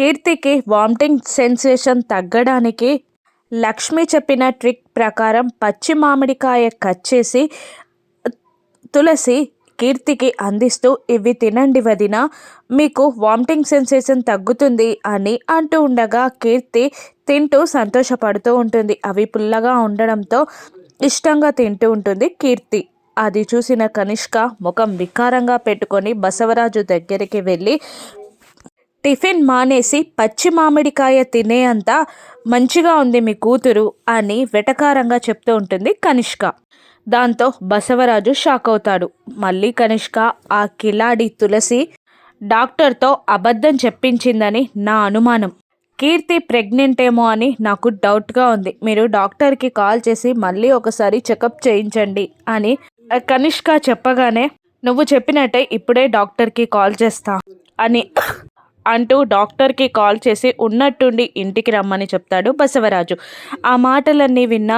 కీర్తికి vomiting sensation తగ్గడానికి లక్ష్మి చెప్పిన trick ప్రకారం పచ్చి మామిడికాయ కట్ చేసి తులసి కీర్తికి అందిస్తూ ఇవి తినండి వదిన, మీకు వామిటింగ్ సెన్సేషన్ తగ్గుతుంది అని అంటూ ఉండగా కీర్తి తింటూ సంతోషపడుతూ ఉంటుంది. అవి పుల్లగా ఉండడంతో ఇష్టంగా తింటూ ఉంటుంది కీర్తి. అది చూసిన కనిష్క ముఖం వికారంగా పెట్టుకొని బసవరాజు దగ్గరికి వెళ్ళి టిఫిన్ మానేసి పచ్చి మామిడికాయ తినే అంత మంచిగా ఉంది మీ కూతురు అని వెటకారంగా చెప్తూ ఉంటుంది కనిష్క. దాంతో బసవరాజు షాక్ అవుతాడు. మళ్ళీ కనిష్క ఆ కిలాడి తులసి డాక్టర్తో అబద్ధం చెప్పించిందని నా అనుమానం. కీర్తి ప్రెగ్నెంట్ ఏమో అని నాకు డౌట్గా ఉంది. మీరు డాక్టర్కి కాల్ చేసి మళ్ళీ ఒకసారి చెకప్ చేయించండి అని కనిష్క చెప్పగానే, నువ్వు చెప్పినట్టే ఇప్పుడే డాక్టర్కి కాల్ చేస్తా అని అంటూ డాక్టర్కి కాల్ చేసి ఉన్నట్టుండి ఇంటికి రమ్మని చెప్తాడు బసవరాజు. ఆ మాటలన్నీ విన్న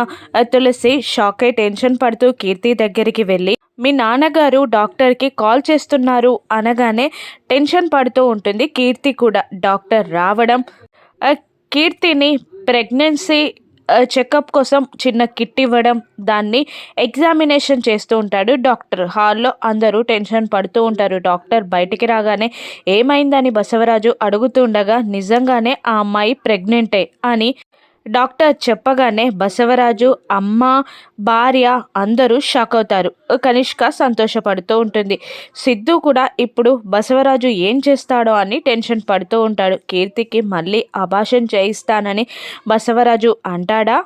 తులసి షాక్ అయి టెన్షన్ పడుతూ కీర్తి దగ్గరికి వెళ్ళి, మీ నాన్నగారు డాక్టర్కి కాల్ చేస్తున్నారు అనగానే టెన్షన్ పడుతూ ఉంటుంది కీర్తి కూడా. డాక్టర్ రావడం, కీర్తిని ప్రెగ్నెన్సీ చెకప్ కోసం చిన్న కిట్ ఇవ్వడం, దాన్ని ఎగ్జామినేషన్ చేస్తూ ఉంటాడు డాక్టర్. హాల్లో అందరూ టెన్షన్ పడుతూ ఉంటారు. డాక్టర్ బయటికి రాగానే ఏమైందని బసవరాజు అడుగుతుండగా, నిజంగానే ఆ అమ్మాయి ప్రెగ్నెంటే అని డాక్టర్ చెప్పగానే బసవరాజు, అమ్మ, భార్య అందరూ షాక్ అవుతారు. కనిష్క సంతోషపడుతూ ఉంటుంది. సిద్ధు కూడా ఇప్పుడు బసవరాజు ఏం చేస్తాడో అని టెన్షన్ పడుతూ ఉంటాడు. కీర్తికి మళ్ళీ అబార్షన్ చేయిస్తానని బసవరాజు అంటాడా?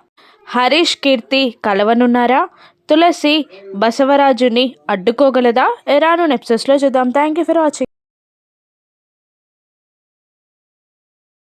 హరీష్ కీర్తి కలవనున్నారా? తులసి బసవరాజుని అడ్డుకోగలదా? రాను ఎపిసోడ్స్లో చూద్దాం. Thank you for watching.